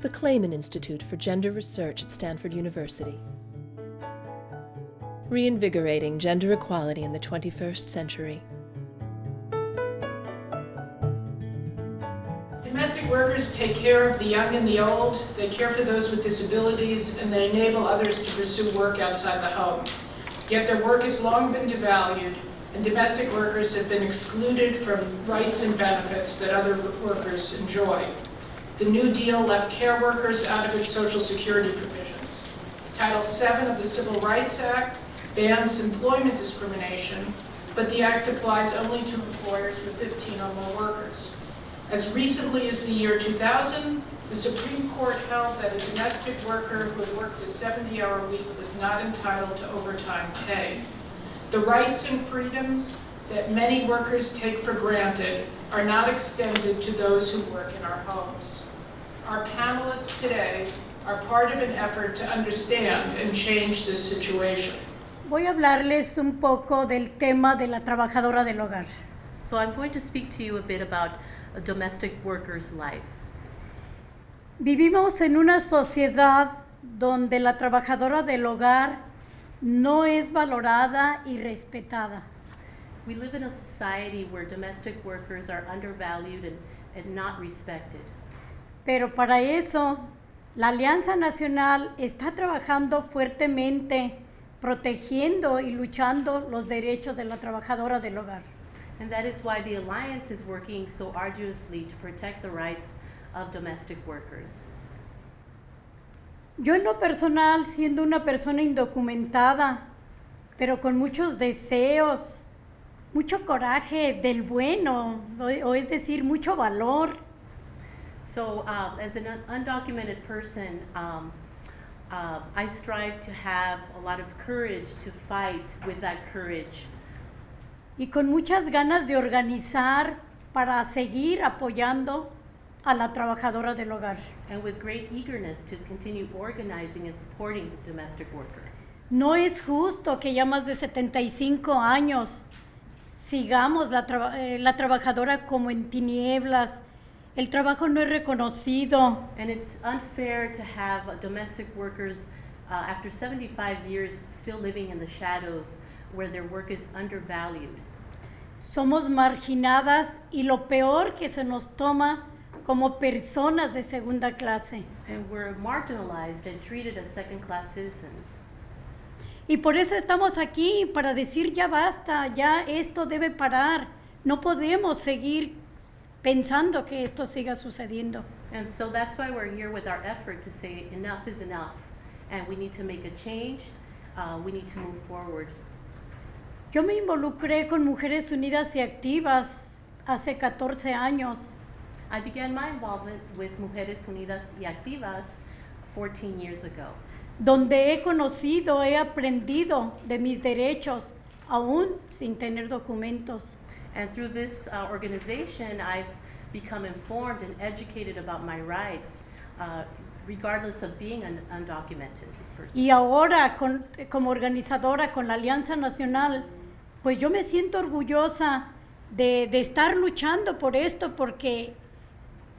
the Clayman Institute for Gender Research at Stanford University. Reinvigorating gender equality in the 21st century. Domestic workers take care of the young and the old, they care for those with disabilities, and they enable others to pursue work outside the home. Yet their work has long been devalued, and domestic workers have been excluded from rights and benefits that other workers enjoy. The New Deal left care workers out of its Social Security provisions. Title VII of the Civil Rights Act bans employment discrimination, but the act applies only to employers with 15 or more workers. As recently as the year 2000, the Supreme Court held that a domestic worker who had worked a 70-hour week was not entitled to overtime pay. The rights and freedoms that many workers take for granted are not extended to those who work in our homes. Our panelists today are part of an effort to understand and change this situation. Voy a hablarles un poco del tema de la trabajadora del hogar. So I'm going to speak to you a bit about a domestic worker's life. Vivimos en una sociedad donde la trabajadora del hogar no es valorada y respetada. We live in a society where domestic workers are undervalued and not respected. Pero para eso, la Alianza Nacional está trabajando fuertemente, protegiendo y luchando los derechos de la trabajadora del hogar. And that is why the Alliance is working so arduously to protect the rights of domestic workers. Yo en lo personal, siendo una persona indocumentada, pero con muchos deseos, mucho coraje del bueno, o es decir, mucho valor. So as an undocumented person, I strive to have a lot of courage to fight with that courage. Y con muchas ganas de organizar para seguir apoyando a la trabajadora del hogar. And with great eagerness to continue organizing and supporting the domestic worker. No es justo que ya más de 75 años sigamos la trabajadora como en tinieblas. El trabajo no es reconocido. And it's unfair to have domestic workers after 75 years still living in the shadows where their work is undervalued. Somos marginadas y lo peor que se nos toma como personas de segunda clase. And we're marginalized and treated as second-class citizens. Y por eso estamos aquí, para decir ya basta, ya esto debe parar. No podemos seguir pensando que esto siga sucediendo. And so that's why we're here with our effort to say enough is enough. And we need to make a change. We need to move forward. Yo me involucré con Mujeres Unidas y Activas hace 14 años. I began my involvement with Mujeres Unidas y Activas 14 years ago. Donde he conocido, he aprendido de mis derechos, aún sin tener documentos. And through this organization, I've become informed and educated about my rights, regardless of being an undocumented person. Y ahora, como organizadora con la Alianza Nacional, pues yo me siento orgullosa de estar luchando por esto, porque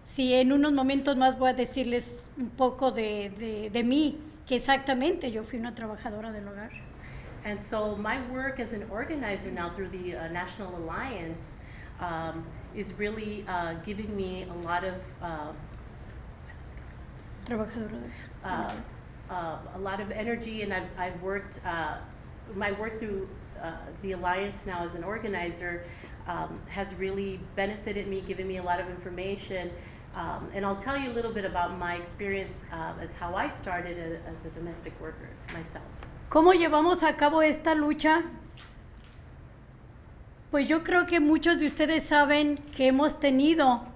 si en unos momentos más voy a decirles un poco de mí, que exactamente yo fui una trabajadora del hogar. And so my work as an organizer now through the National Alliance is really giving me a lot of a lot of energy, and I've worked my work through the Alliance now as an organizer has really benefited me, given me a lot of information. And I'll tell you a little bit about my experience as how I started as a domestic worker myself. ¿Cómo llevamos a cabo esta lucha? Pues yo creo que muchos de ustedes saben que hemos tenido,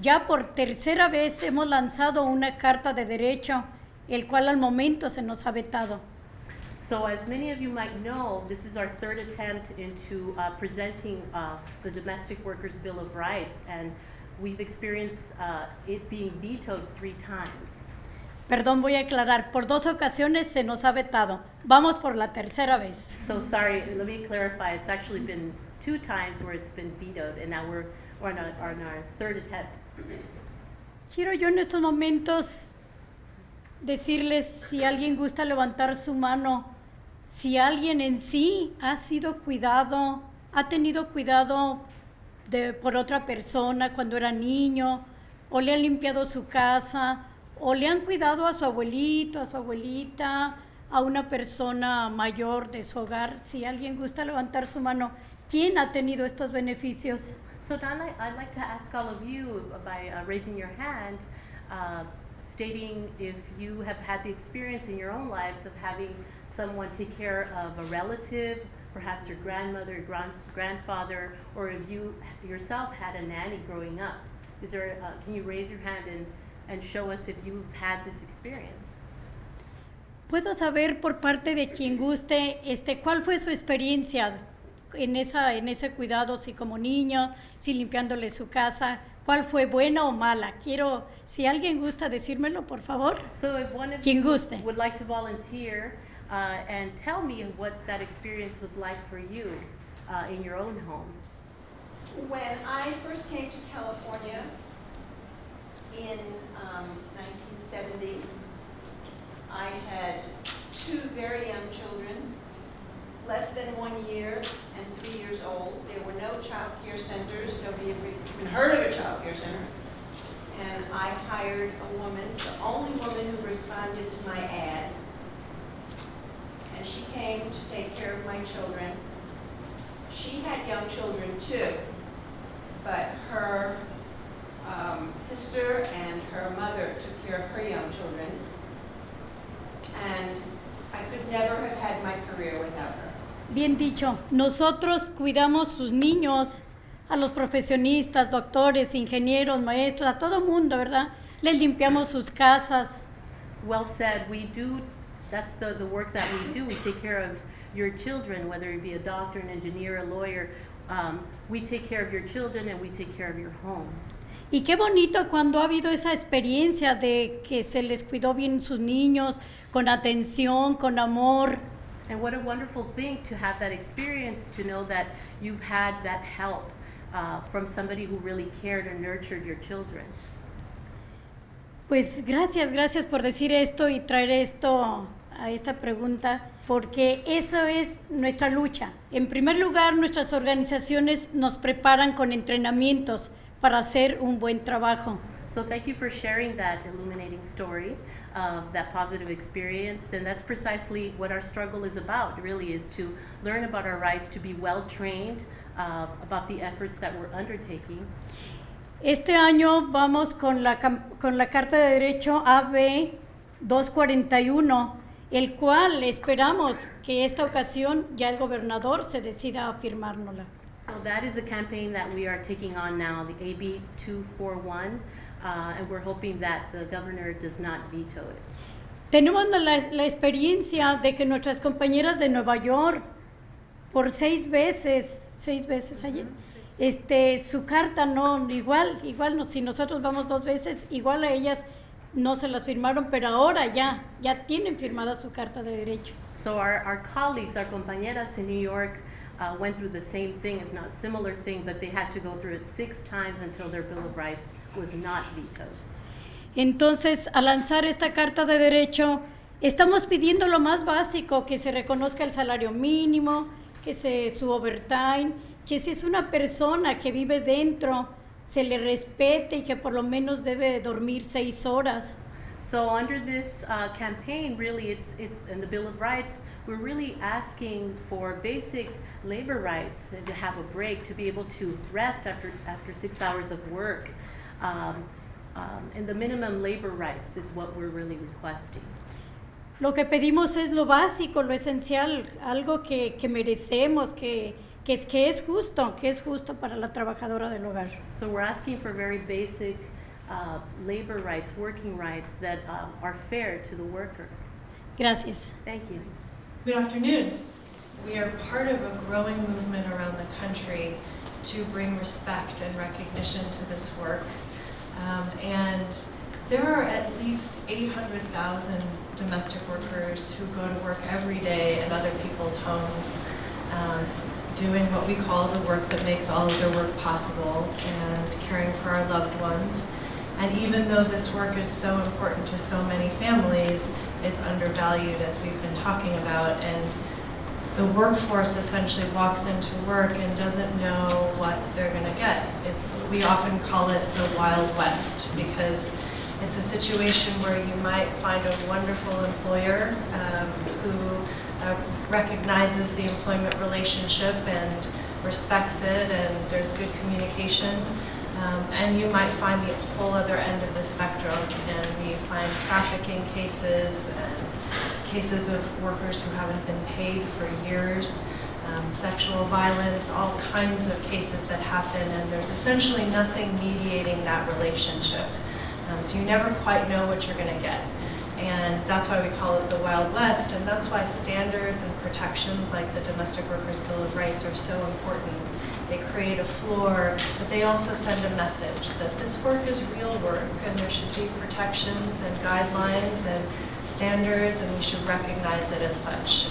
ya por tercera vez hemos lanzado una carta de derecho, el cual al momento se nos ha vetado. So as many of you might know, this is our third attempt into presenting the Domestic Workers Bill of Rights, and we've experienced it being vetoed 3 times. Perdón, voy a aclarar, por 2 ocasiones se nos ha vetado. Vamos por la tercera vez. So sorry, let me clarify. It's actually been 2 times where it's been vetoed, and now we're on our third attempt. Quiero yo en estos momentos decirles si alguien gusta levantar su mano, si alguien en sí ha sido cuidado, ha tenido cuidado por otra persona cuando era niño, o le han limpiado su casa, o le han cuidado a su abuelito, a su abuelita, a una persona mayor de su hogar. Si alguien gusta levantar su mano, ¿quién ha tenido estos beneficios? So now I'd like to ask all of you by raising your hand, stating if you have had the experience in your own lives of having someone take care of a relative, perhaps your grandmother, grandfather, or if you yourself had a nanny growing up. Is there? Can you raise your hand and show us if you've had this experience? ¿Puedo saber por parte de quien guste cuál fue su experiencia en ese cuidado, si como niño, si limpiándole su casa, cuál fue buena o mala? Si alguien gusta decírmelo, por favor. So if one of Quien you guste. would like to volunteer and tell me what that experience was like for you in your own home. When I first came to California in 1970, I had 2 very young children, less than 1 year and 3 years old. There were no child care centers. Nobody had even heard of a child care center. And I hired a woman, the only woman who responded to my ad. And she came to take care of my children. She had young children too, but her sister and her mother took care of her young children. And I could never have had my career without her. Bien dicho, nosotros cuidamos sus niños, a los profesionistas, doctores, ingenieros, maestros, a todo mundo, ¿verdad? Les limpiamos sus casas. Well said. We do. That's the work that we do. We take care of your children, whether it be a doctor, an engineer, a lawyer. We take care of your children and we take care of your homes. Y qué bonito cuando ha habido esa experiencia de que se les cuidó bien sus niños, con atención, con amor. And what a wonderful thing to have that experience, to know that you've had that help from somebody who really cared and nurtured your children. Pues gracias por decir esto y traer esto a esta pregunta, porque eso es nuestra lucha. En primer lugar, nuestras organizaciones nos preparan con entrenamientos para hacer un buen trabajo. So thank you for sharing that illuminating story of that positive experience, and that's precisely what our struggle is about. It really is to learn about our rights, to be well trained about the efforts that we're undertaking. Este año vamos con la Carta de Derecho AB 241, el cual esperamos que esta ocasión ya el gobernador se decida a firmárnosla. So that is a campaign that we are taking on now, the AB 241, and we're hoping that the governor does not veto it. Tenemos la experiencia de que nuestras compañeras de Nueva York, por 6 veces allí, su carta no, igual no, si nosotros vamos 2 veces, igual a ellas no se las firmaron, pero ahora ya tienen firmada su Carta de Derecho. So our colleagues, our compañeras in New York, went through the same thing, if not similar thing, but they had to go through it 6 times until their Bill of Rights was not vetoed. Entonces, al lanzar esta Carta de Derecho, estamos pidiendo lo más básico, que se reconozca el salario mínimo, que su overtime, que si es una persona que vive dentro, se le respete y que por lo menos debe dormir 6 horas. So under this campaign, really, it's in the Bill of Rights, we're really asking for basic labor rights, to have a break, to be able to rest after 6 hours of work. And the minimum labor rights is what we're really requesting. Lo que pedimos es lo básico, lo esencial, algo que merecemos, que es justo para la trabajadora del hogar. So we're asking for very basic labor rights, working rights that are fair to the worker. Gracias. Thank you. Good afternoon. We are part of a growing movement around the country to bring respect and recognition to this work. And there are at least 800,000 domestic workers who go to work every day in other people's homes, doing what we call the work that makes all of their work possible and caring for our loved ones. And even though this work is so important to so many families, it's undervalued, as we've been talking about. And the workforce essentially walks into work and doesn't know what they're going to get. We often call it the Wild West, because it's a situation where you might find a wonderful employer who recognizes the employment relationship and respects it, and there's good communication. And you might find the whole other end of the spectrum, and we find trafficking cases and cases of workers who haven't been paid for years, sexual violence, all kinds of cases that happen, and there's essentially nothing mediating that relationship. So you never quite know what you're going to get. And that's why we call it the Wild West, and that's why standards and protections like the Domestic Workers' Bill of Rights are so important. They create a floor, but they also send a message that this work is real work, and there should be protections and guidelines and standards, and we should recognize it as such.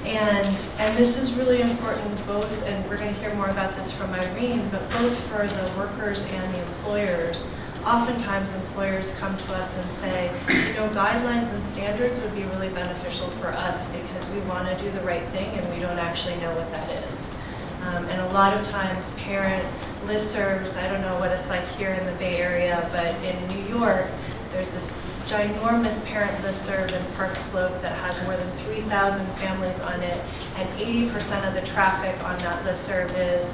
And this is really important both, and we're going to hear more about this from Irene, but both for the workers and the employers. Oftentimes employers come to us and say, you know, guidelines and standards would be really beneficial for us because we want to do the right thing and we don't actually know what that is. And a lot of times parent listservs, I don't know what it's like here in the Bay Area, but in New York, there's this ginormous parent listserv in Park Slope that has more than 3,000 families on it, and 80% of the traffic on that listserv is,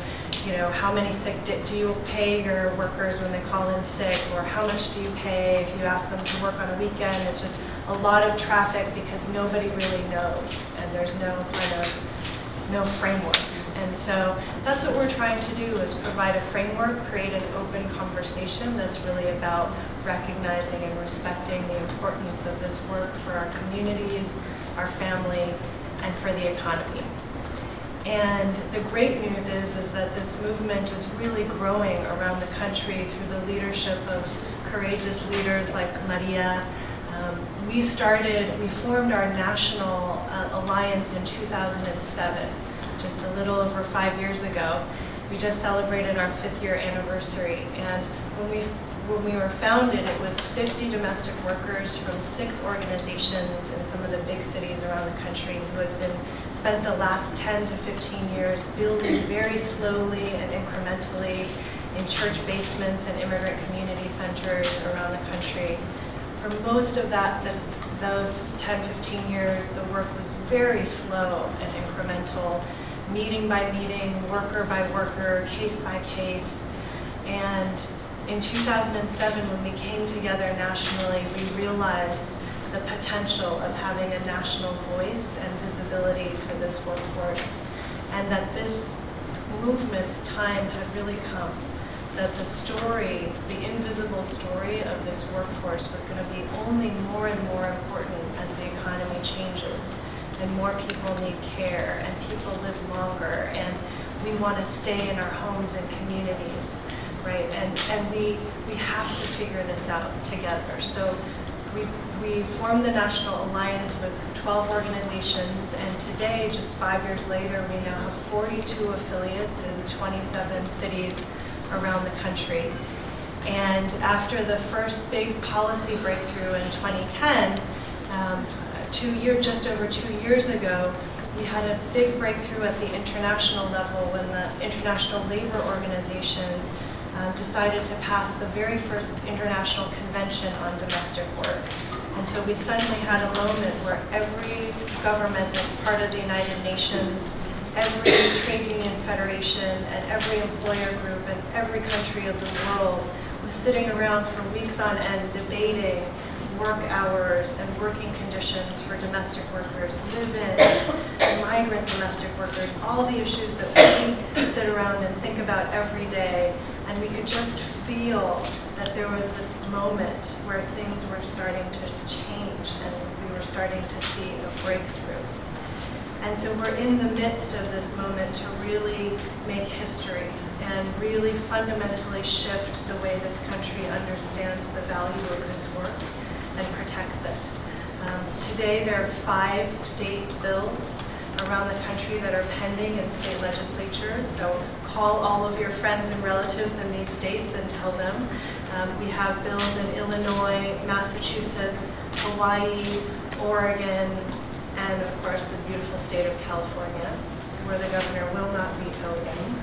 you know, how many sick do you pay your workers when they call in sick, or how much do you pay if you ask them to work on a weekend? It's just a lot of traffic because nobody really knows, and there's no framework. And so that's what we're trying to do, is provide a framework, create an open conversation that's really about recognizing and respecting the importance of this work for our communities, our family, and for the economy. And the great news is that this movement is really growing around the country through the leadership of courageous leaders like Maria. We formed our national alliance in 2007, just a little over 5 years ago. We just celebrated our 5th year anniversary. And when we were founded, it was 50 domestic workers from 6 organizations in some of the big cities around the country who had spent the last 10 to 15 years building very slowly and incrementally in church basements and immigrant community centers around the country. For most of those 10, 15 years, the work was very slow and incremental, meeting by meeting, worker by worker, case by case. And in 2007, when we came together nationally, we realized the potential of having a national voice and visibility for this workforce, and that this movement's time had really come, that the story, the invisible story of this workforce was going to be only more and more important as the economy changes, and more people need care, and people live longer, and we want to stay in our homes and communities. Right, and we have to figure this out together. So we formed the National Alliance with 12 organizations, and today, just 5 years later, we now have 42 affiliates in 27 cities around the country. And after the first big policy breakthrough in 2010, just over 2 years ago, we had a big breakthrough at the international level when the International Labor Organization decided to pass the very first international convention on domestic work. And so we suddenly had a moment where every government that's part of the United Nations, every trade union federation, and every employer group in every country of the world was sitting around for weeks on end debating work hours and working conditions for domestic workers, live-ins, migrant domestic workers, all the issues that we sit around and think about every day. And we could just feel that there was this moment where things were starting to change and we were starting to see a breakthrough. And so we're in the midst of this moment to really make history and really fundamentally shift the way this country understands the value of this work and protects it. Today there are 5 state bills around the country that are pending in state legislatures, so call all of your friends and relatives in these states and tell them We have bills in Illinois, Massachusetts, Hawaii, Oregon, and of course the beautiful state of California, where the governor will not veto again.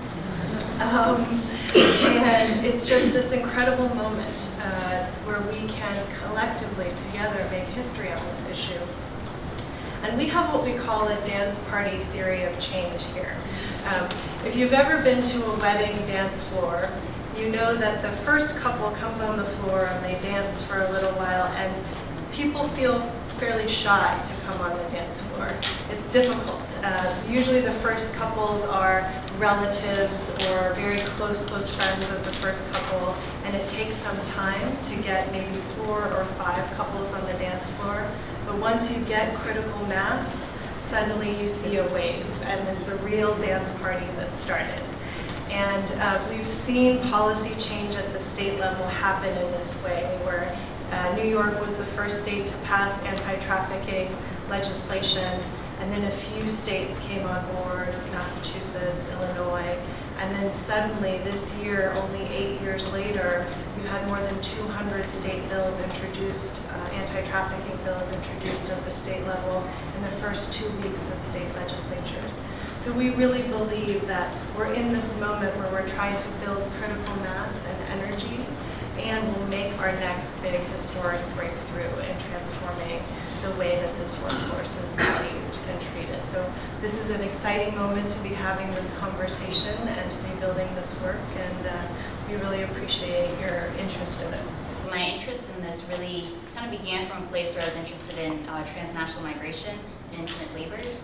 And it's just this incredible moment where we can collectively together make history on this issue. And we have what we call a dance party theory of change here. If you've ever been to a wedding dance floor, you know that the first couple comes on the floor and they dance for a little while, and people feel fairly shy to come on the dance floor. It's difficult. Usually the first couples are relatives or very close friends of the first couple, and it takes some time to get maybe 4 or 5 couples on the dance floor. But once you get critical mass, suddenly you see a wave, and it's a real dance party that started. And we've seen policy change at the state level happen in this way, where New York was the first state to pass anti-trafficking legislation, and then a few states came on board, Massachusetts, Illinois, and then suddenly this year, only 8 years later, you had more than 200 state bills introduced, anti-trafficking bills introduced at the state level in the first 2 weeks of state legislatures. So we really believe that we're in this moment where we're trying to build critical mass and energy, and we'll make our next big historic breakthrough in transforming the way that this workforce is valued and treated. So this is an exciting moment to be having this conversation and to be building this work, and we really appreciate your interest in it. My interest in this really kind of began from a place where I was interested in transnational migration and intimate labors.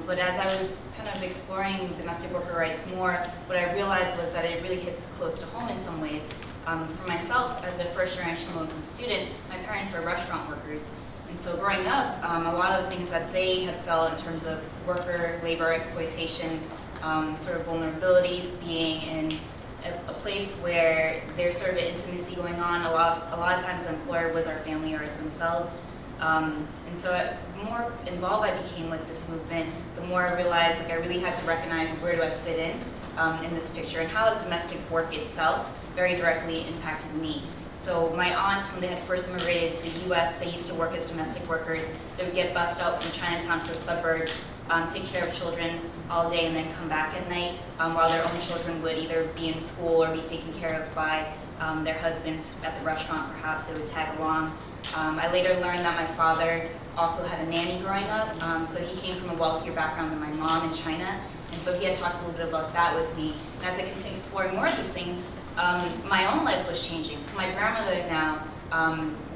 But as I was kind of exploring domestic worker rights more, what I realized was that it really hits close to home in some ways. For myself, as a first-generation low-income student, my parents are restaurant workers. And so growing up, a lot of the things that they had felt in terms of worker labor exploitation, sort of vulnerabilities, being in a place where there's sort of an intimacy going on, a lot of times the employer was our family or themselves. And so the more involved I became with this movement, the more I realized I really had to recognize where do I fit in this picture, and how has domestic work itself very directly impacted me. So my aunts, when they had first immigrated to the US, they used to work as domestic workers. They would get bussed out from Chinatown to the suburbs, take care of children all day, and then come back at night, while their own children would either be in school or be taken care of by their husbands at the restaurant. Perhaps they would tag along. I later learned that my father also had a nanny growing up, so he came from a wealthier background than my mom in China, and so he had talked a little bit about that with me. And as I continued exploring more of these things, my own life was changing. So my grandmother now,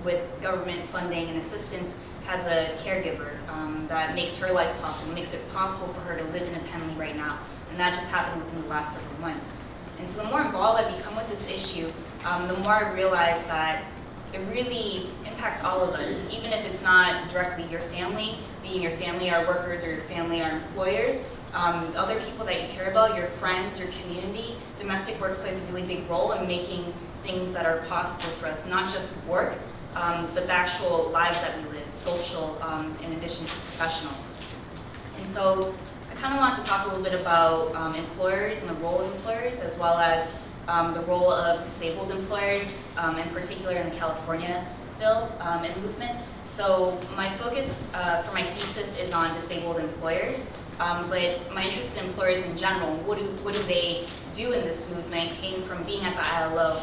with government funding and assistance, has a caregiver that makes her life possible, makes it possible for her to live independently right now. And that just happened within the last several months. And so the more involved I become with this issue, the more I realize that it really impacts all of us, even if it's not directly your family, being your family are workers or your family are employers. Other people that you care about, your friends, your community, domestic work plays a really big role in making things that are possible for us, not just work, but the actual lives that we live, social, in addition to professional. And so I kind of want to talk a little bit about employers and the role of employers, as well as the role of disabled employers, in particular in the California bill and movement. So my focus for my thesis is on disabled employers, but my interest in employers in general, what do they do in this movement, came from being at the ILO.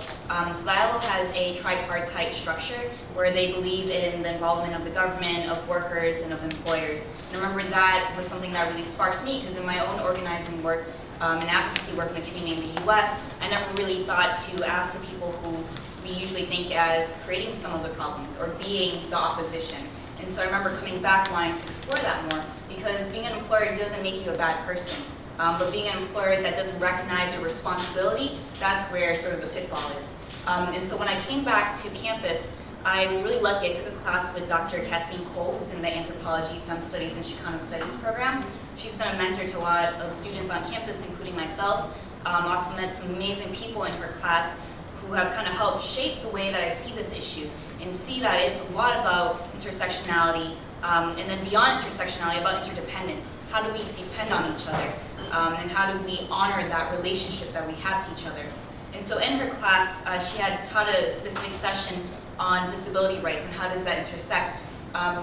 So the ILO has a tripartite structure where they believe in the involvement of the government, of workers, and of employers. And I remember that was something that really sparked me, because in my own organizing work and advocacy work in the community in the US, I never really thought to ask the people who we usually think as creating some of the problems or being the opposition. And so I remember coming back wanting to explore that more, because being an employer doesn't make you a bad person. But being an employer that doesn't recognize your responsibility, that's where sort of the pitfall is. And so when I came back to campus, I was really lucky. I took a class with Dr. Kathleen Cole, who's in the Anthropology, Fem Studies, and Chicano Studies program. She's been a mentor to a lot of students on campus, including myself. Also met some amazing people in her class who have kind of helped shape the way that I see this issue, and see that it's a lot about intersectionality, and then beyond intersectionality, about interdependence. How do we depend on each other? And how do we honor that relationship that we have to each other? And And so in her class, she had taught a specific session on disability rights and how does that intersect.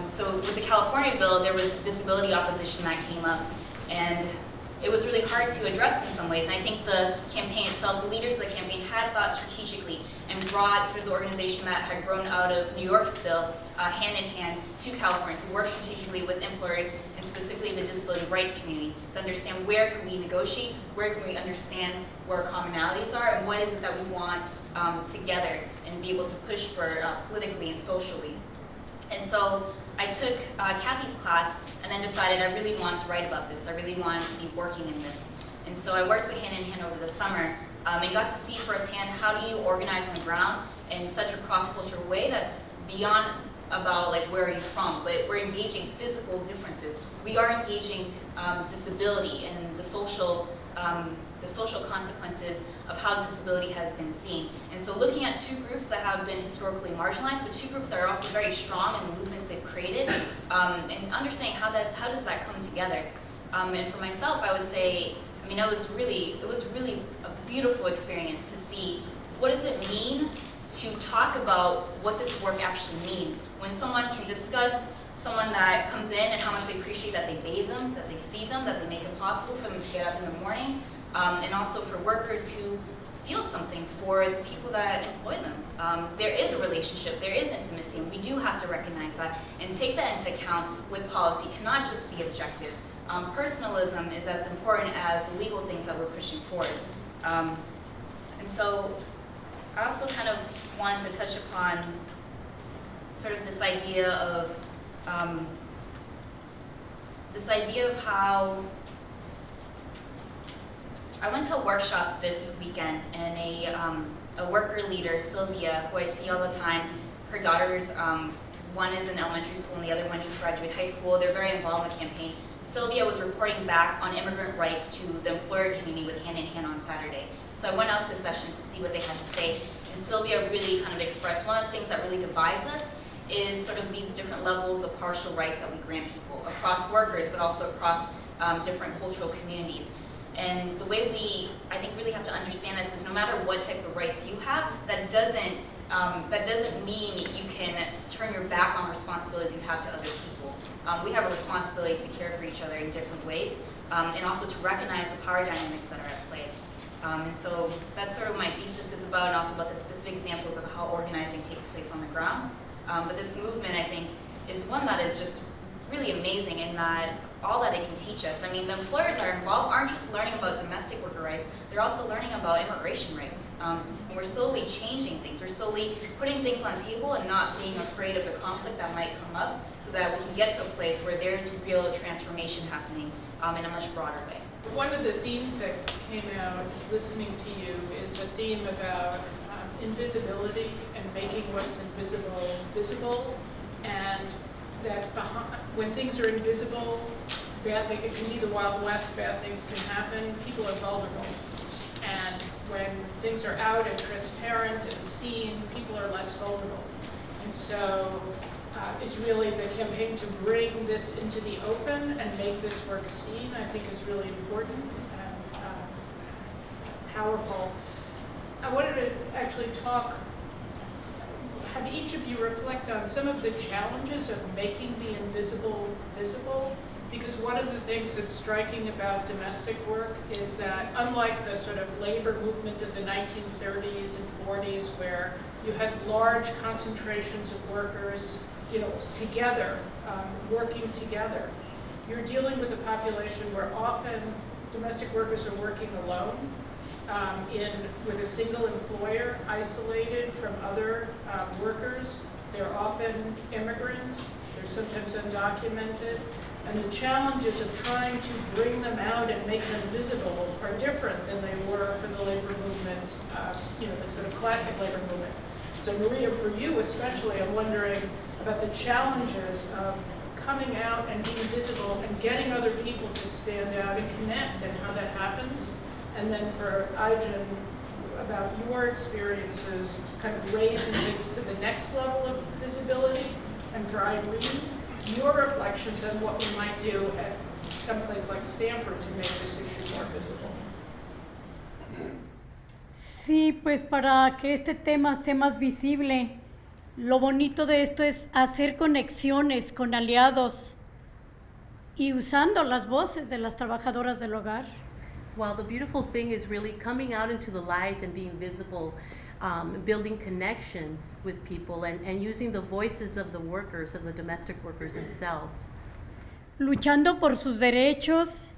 So with the California bill, there was disability opposition that came up, and it was really hard to address in some ways. And I think the campaign itself, the leaders of the campaign had thought strategically and brought sort of the organization that had grown out of New York's bill hand in hand to California to work strategically with employers and specifically the disability rights community to understand where can we negotiate, where can we understand where commonalities are, and what is it that we want together and be able to push for politically and socially. And so I took Kathy's class and then decided I really want to write about this. I really wanted to be working in this. And so I worked with hand in hand over the summer and got to see firsthand how do you organize on the ground in such a cross-cultural way that's beyond about like where are you from, but we're engaging physical differences. We are engaging disability and the social consequences of how disability has been seen. And so looking at two groups that have been historically marginalized, but two groups that are also very strong in the movements they've created, and understanding how does that come together. And for myself, I would say, I mean, it was really a beautiful experience to see what does it mean to talk about what this work actually means. When someone can discuss someone that comes in and how much they appreciate that they bathe them, that they feed them, that they make it possible for them to get up in the morning, and also for workers who feel something for the people that employ them. There is a relationship, there is intimacy, and we do have to recognize that and take that into account with policy. It cannot just be objective. Personalism is as important as the legal things that we're pushing forward. And so I also kind of wanted to touch upon sort of this idea of how I went to a workshop this weekend, and a worker leader, Sylvia, who I see all the time, her daughters, one is in elementary school and the other one just graduated high school. They're very involved in the campaign. Sylvia was reporting back on immigrant rights to the employer community with Hand in Hand on Saturday. So I went out to a session to see what they had to say, and Sylvia really kind of expressed one of the things that really divides us is sort of these different levels of partial rights that we grant people across workers, but also across different cultural communities. And the way we, I think, really have to understand this is no matter what type of rights you have, that doesn't mean you can turn your back on responsibilities you have to other people. We have a responsibility to care for each other in different ways, and also to recognize the power dynamics that are at play. And so that's sort of what my thesis is about, and also about the specific examples of how organizing takes place on the ground. But this movement, I think, is one that is just really amazing in that all that it can teach us. I mean, the employers that are involved aren't just learning about domestic worker rights, they're also learning about immigration rights. And we're slowly changing things. We're slowly putting things on the table and not being afraid of the conflict that might come up so that we can get to a place where there's real transformation happening in a much broader way. One of the themes that came out listening to you is a theme about invisibility and making what's invisible visible, and that when things are invisible, it can be the Wild West, bad things can happen, people are vulnerable. And when things are out and transparent and seen, people are less vulnerable. And so it's really the campaign to bring this into the open and make this work seen, I think, is really important and powerful. I wanted to actually have each of you reflect on some of the challenges of making the invisible visible, because one of the things that's striking about domestic work is that unlike the sort of labor movement of the 1930s and 40s, where you had large concentrations of workers, together, working together, you're dealing with a population where often domestic workers are working alone, with a single employer, isolated from other workers. They're often immigrants, they're sometimes undocumented, and the challenges of trying to bring them out and make them visible are different than they were for the labor movement, the sort of classic labor movement. So Maria, for you especially, I'm wondering about the challenges of coming out and being visible and getting other people to stand out and connect, and how that happens. And then for Aijen, about your experiences kind of raising things to the next level of visibility. And for Irene, your reflections on what we might do at some place like Stanford to make this issue more visible. Sí, pues para que este tema sea más visible, lo bonito de esto es hacer conexiones con aliados y usando las voces de las trabajadoras del hogar. Well, the beautiful thing is really coming out into the light and being visible, building connections with people and using the voices of the workers, of the domestic workers themselves. Luchando por sus derechos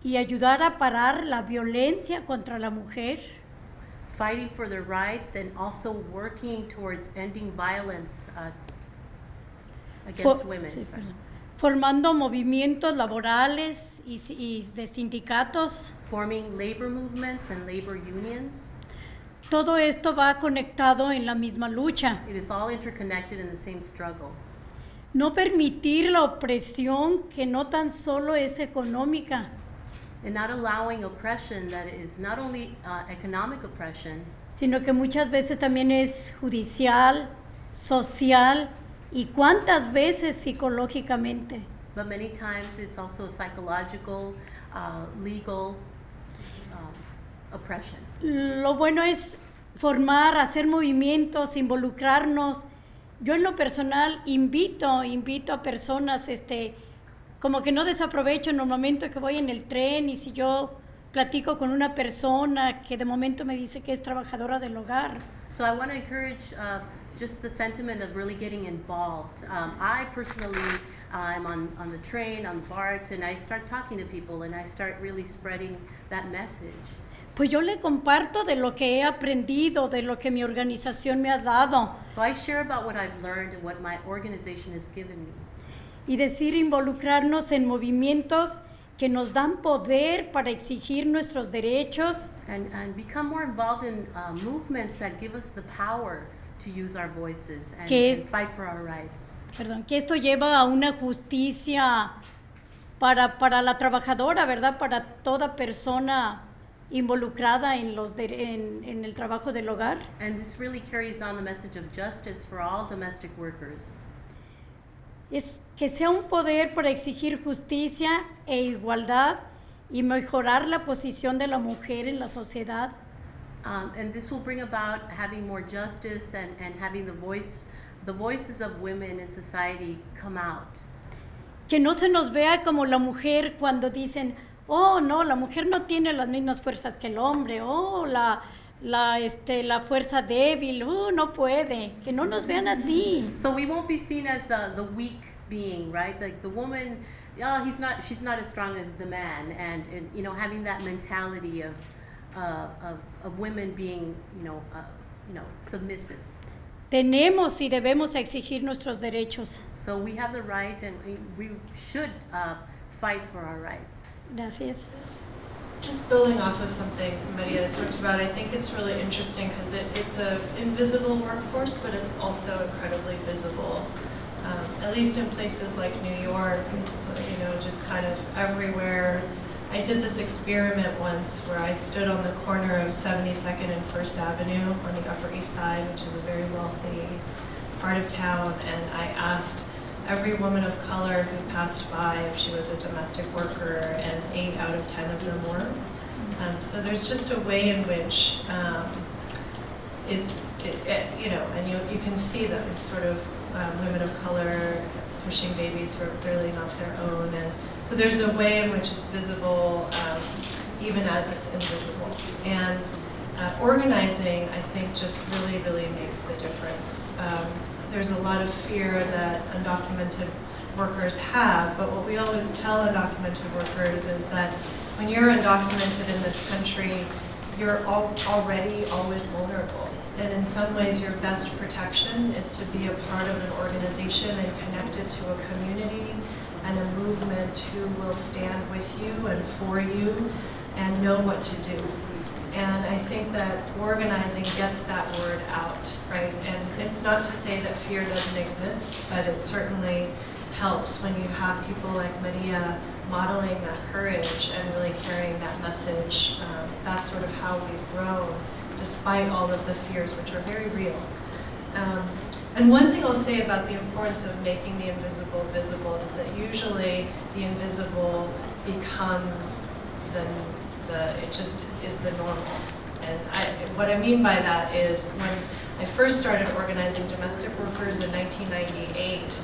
y ayudar a parar la violencia contra la mujer. Fighting for their rights and also working towards ending violence against women. Sí, Sorry. formando movimientos laborales y de sindicatos. Forming labor movements and labor unions. Todo esto va conectado en la misma lucha. It is all interconnected in the same struggle. No permitir la opresión que no tan solo es económica, And not allowing oppression that is not only economic oppression, sino que muchas veces también es judicial, social y cuántas veces psicológicamente. but many times it's also psychological, legal oppression. Lo bueno es formar, hacer movimientos, involucrarnos. Yo en lo personal invito a personas, como que no desaprovecho en el momento que voy en el tren y si yo platico con una persona que de momento me dice que es trabajadora del hogar. So I want to encourage just the sentiment of really getting involved. I personally, I'm on the train, on the BART, and I start talking to people and I start really spreading that message. Pues yo le comparto de lo que he aprendido, de lo que mi organización me ha dado. So I share about what I've learned and what my organization has given me. Y decir involucrarnos en movimientos que nos dan poder para exigir nuestros derechos. And become more involved in movements that give us the power to use our voices and fight for our rights. Que esto lleva a una justicia para la trabajadora, ¿verdad? Para toda persona involucrada en el trabajo del hogar. And this really carries on the message of justice for all domestic workers. Es que sea un poder para exigir justicia e igualdad y mejorar la posición de la mujer en la sociedad. And this will bring about having more justice and having the voices of women in society come out. Que no se nos vea como la mujer cuando dicen, oh no, la mujer no tiene las mismas fuerzas que el hombre, oh la fuerza débil, no puede, que no nos vean así. So we won't be seen as the weak being, right? Like the woman, she's not as strong as the man, and you know, having that mentality of women being, submissive. Tenemos y debemos exigir nuestros derechos. So we have the right, and we should fight for our rights. Gracias. Just building off of something Maria talked about, I think it's really interesting because it's an invisible workforce, but it's also incredibly visible. At least in places like New York, it's, just kind of everywhere. I did this experiment once where I stood on the corner of 72nd and 1st Avenue on the Upper East Side, which is a very wealthy part of town, and I asked every woman of color who passed by if she was a domestic worker, and 8 out of 10 of them were. So there's just a way in which and you can see them, sort of women of color pushing babies who are clearly not their own, and so there's a way in which it's visible, even as it's invisible. And organizing, I think, just really, really makes the difference. There's a lot of fear that undocumented workers have, but what we always tell undocumented workers is that when you're undocumented in this country, you're already always vulnerable. And in some ways, your best protection is to be a part of an organization and connected to a community and a movement who will stand with you and for you and know what to do. And I think that organizing gets that word out, right? And it's not to say that fear doesn't exist, but it certainly helps when you have people like Maria modeling that courage and really carrying that message. That's sort of how we've grown, despite all of the fears, which are very real. And one thing I'll say about the importance of making the invisible visible is that usually the invisible becomes it just is the normal. And what I mean by that is when I first started organizing domestic workers in 1998,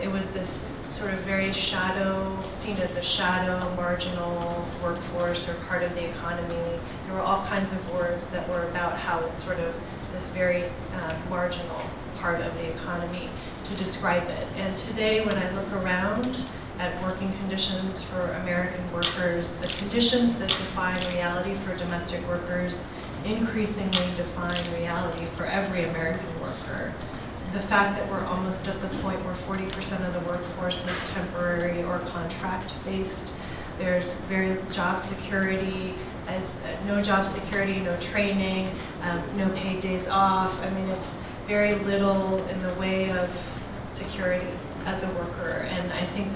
it was this sort of very seen as a shadow, marginal workforce or part of the economy. There were all kinds of words that were about how it's sort of this very marginal part of the economy to describe it. And today, when I look around at working conditions for American workers, the conditions that define reality for domestic workers increasingly define reality for every American worker. The fact that we're almost at the point where 40% of the workforce is temporary or contract-based. There's very job security, no job security, no training, no paid days off. I mean, it's very little in the way of security as a worker. And I think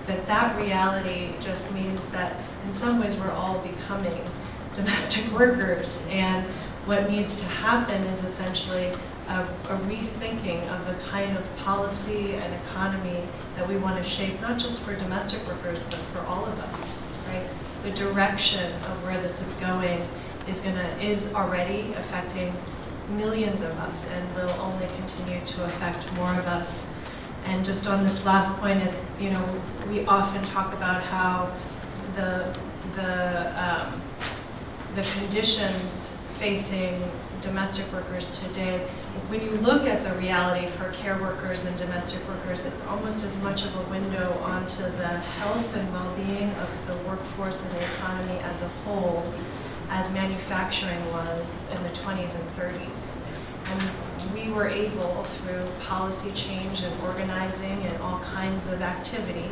that reality just means that in some ways we're all becoming domestic workers. And what needs to happen is essentially a rethinking of the kind of policy and economy that we want to shape, not just for domestic workers, but for all of us, right? The direction of where this is going is already affecting millions of us and will only continue to affect more of us. And just on this last point, we often talk about how the conditions facing domestic workers today, when you look at the reality for care workers and domestic workers, it's almost as much of a window onto the health and well-being of the workforce and the economy as a whole as manufacturing was in the 20s and 30s. And we were able, through policy change and organizing and all kinds of activity,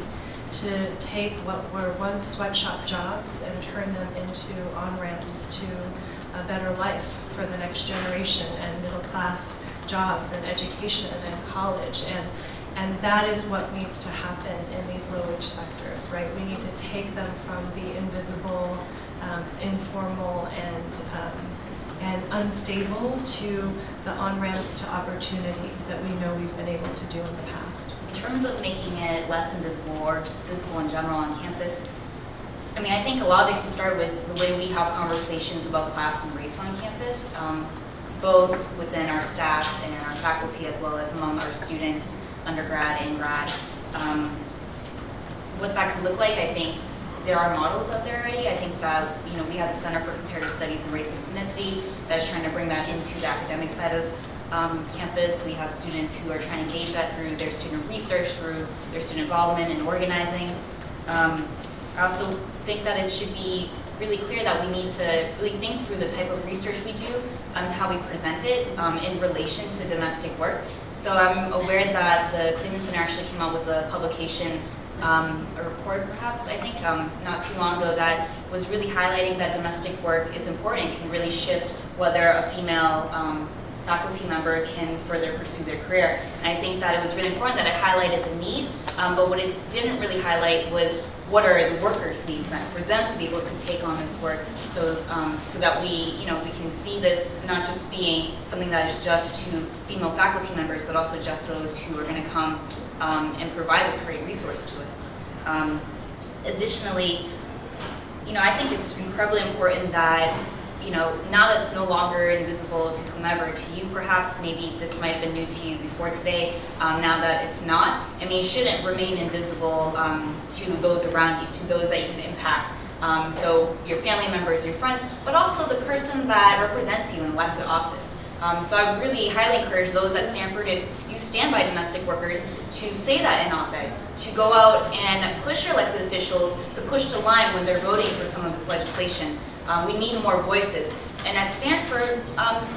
to take what were once sweatshop jobs and turn them into on-ramps to a better life for the next generation and middle-class jobs and education and college. And that is what needs to happen in these low-wage sectors, right? We need to take them from the invisible, informal, and unstable to the on-ramps to opportunity that we know we've been able to do in the past. In terms of making it less invisible or just visible in general on campus, I mean, I think a lot of it can start with the way we have conversations about class and race on campus, both within our staff and our faculty as well as among our students, undergrad and grad. What that could look like, I think there are models out there already. I think that we have the Center for Comparative Studies in Race and Ethnicity that is trying to bring that into the academic side of campus. We have students who are trying to engage that through their student research, through their student involvement and organizing. I also think that it should be really clear that we need to really think through the type of research we do and how we present it in relation to domestic work. So I'm aware that the Clayman Center actually came out with a publication, a report perhaps, I think, not too long ago that was really highlighting that domestic work is important, can really shift whether a female faculty member can further pursue their career. And I think that it was really important that it highlighted the need, but what it didn't really highlight was what are the workers' needs then for them to be able to take on this work, so that we can see this not just being something that is just to female faculty members, but also just those who are going to come and provide this great resource to us. Additionally, I think it's incredibly important that now that it's no longer invisible to whomever, to you perhaps, maybe this might have been new to you before today, now that it's not, I mean, it shouldn't remain invisible to those around you, to those that you can impact. So your family members, your friends, but also the person that represents you in elected office. So I would really highly encourage those at Stanford, if you stand by domestic workers, to say that in op-eds, to go out and push your elected officials to push the line when they're voting for some of this legislation. We need more voices. And at Stanford,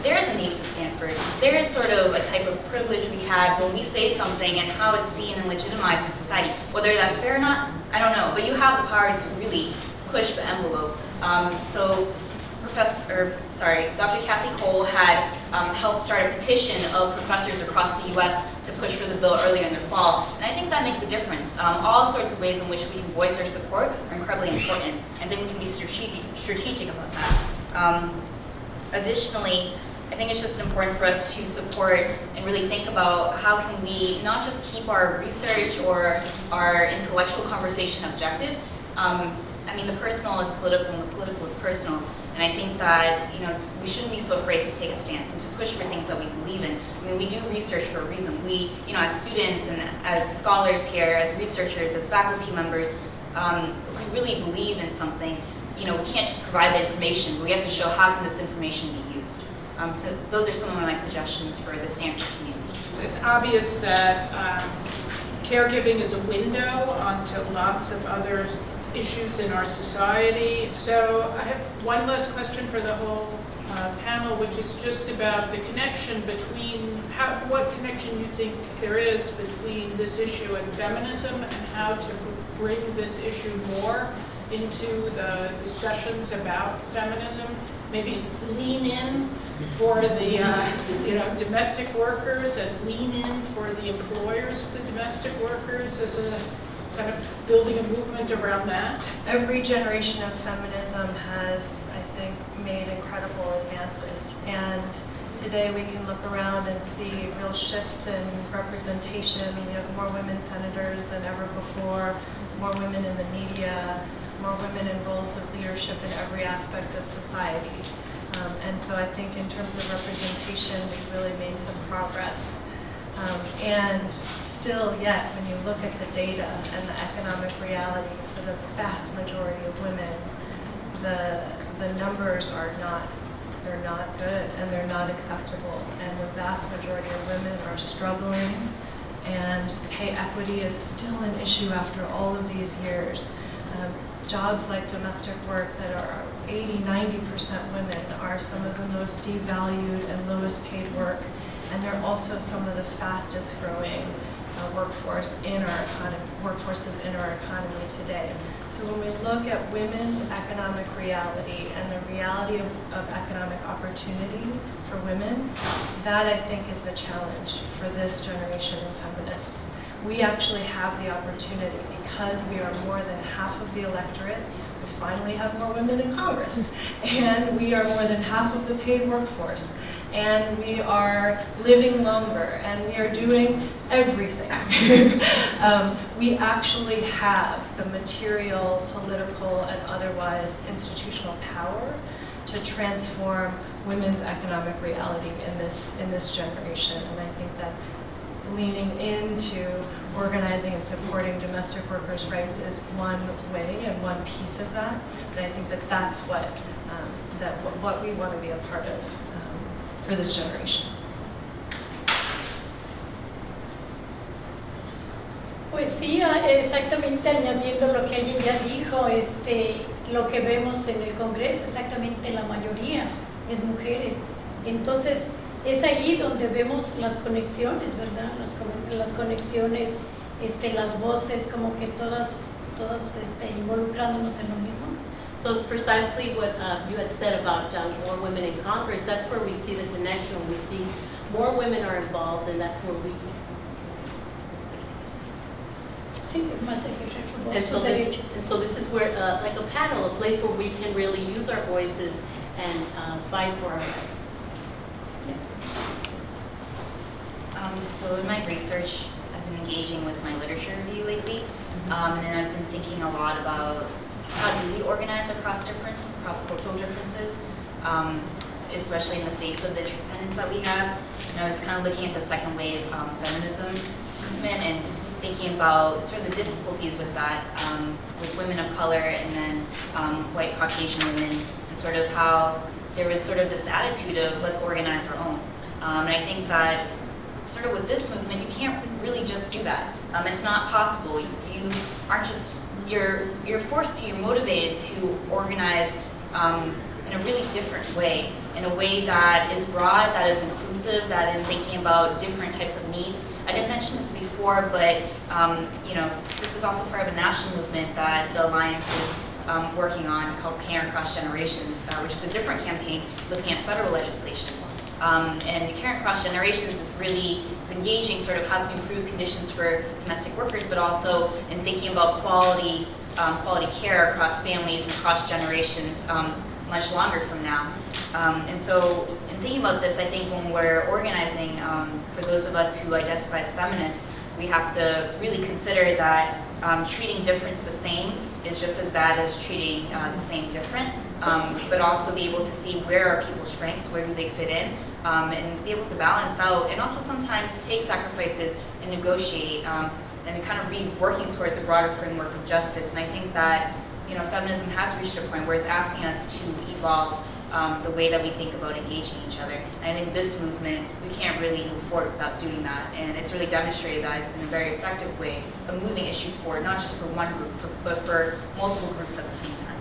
there is a need to Stanford. There is sort of a type of privilege we have when we say something and how it's seen and legitimized in society. Whether that's fair or not, I don't know, but you have the power to really push the envelope. Dr. Kathy Cole had helped start a petition of professors across the U.S. to push for the bill earlier in the fall, and I think that makes a difference. All sorts of ways in which we can voice our support are incredibly important, and then we can be strategic about that. Additionally, I think it's just important for us to support and really think about how can we not just keep our research or our intellectual conversation objective, I mean, the personal is political and the political is personal. And I think that, we shouldn't be so afraid to take a stance and to push for things that we believe in. I mean, we do research for a reason. We, as students and as scholars here, as researchers, as faculty members, if we really believe in something, we can't just provide the information, but we have to show how can this information be used. So those are some of my suggestions for the Stanford community. It's obvious that caregiving is a window onto lots of other issues in our society. So I have one last question for the whole panel, which is just about the connection between, what connection you think there is between this issue and feminism, and how to bring this issue more into the discussions about feminism. Maybe lean in for the domestic workers, and lean in for the employers of the domestic workers as a kind of building a movement around that. Every generation of feminism has, I think, made incredible advances. And today we can look around and see real shifts in representation. I mean, you have more women senators than ever before, more women in the media, more women in roles of leadership in every aspect of society. And so I think in terms of representation, we've really made some progress. And still yet, when you look at the data and the economic reality for the vast majority of women, the numbers are not, they're not good and they're not acceptable. And the vast majority of women are struggling, and pay equity is still an issue after all of these years. Jobs like domestic work that are 80–90% women are some of the most devalued and lowest paid work, and they're also some of the fastest growing workforces in our economy today. So when we look at women's economic reality and the reality of economic opportunity for women, that I think is the challenge for this generation of feminists. We actually have the opportunity, because we are more than half of the electorate. We finally have more women in Congress, and we are more than half of the paid workforce, and we are living longer, and we are doing everything. We actually have the material, political, and otherwise institutional power to transform women's economic reality in this generation. And I think that leaning into organizing and supporting domestic workers' rights is one way and one piece of that. But I think that that's what we want to be a part of for this generation. Pues sí, exactamente añadiendo lo que ella ya dijo, lo que vemos en el Congreso, exactamente la mayoría es mujeres. Entonces, es ahí donde vemos las conexiones, ¿verdad? Las conexiones, las voces, como que todas involucrándonos en lo mismo. So it's precisely what you had said about more women in Congress. That's where we see the connection. We see more women are involved, and that's where we can. Sí, más ejercicio, And so this is where, like a panel, a place where we can really use our voices and fight for our rights. So in my research, I've been engaging with my literature review lately, and then I've been thinking a lot about how do we organize across cultural differences, especially in the face of the interdependence that we have. And I was kind of looking at the second wave feminism movement and thinking about sort of the difficulties with that, with women of color and then white Caucasian women, and sort of how there was sort of this attitude of let's organize our own. And I think that sort of with this movement, you can't really just do that. It's not possible. You aren't just, you're forced to, you're motivated to organize in a really different way, in a way that is broad, that is inclusive, that is thinking about different types of needs. I didn't mention this before, but this is also part of a national movement that the Alliance is working on called Caring Across Generations, which is a different campaign looking at federal legislation. And Caring Across Generations is really, it's engaging sort of how can we improve conditions for domestic workers, but also in thinking about quality care across families and across generations. much longer from now. And so in thinking about this, I think when we're organizing, for those of us who identify as feminists, we have to really consider that treating difference the same is just as bad as treating the same different, but also be able to see where are people's strengths, where do they fit in, and be able to balance out, and also sometimes take sacrifices and negotiate, and kind of be working towards a broader framework of justice. And I think that, you know, feminism has reached a point where it's asking us to evolve the way that we think about engaging each other. And I think this movement, we can't really move forward without doing that. And it's really demonstrated that it's been a very effective way of moving issues forward, not just for one group, but for multiple groups at the same time.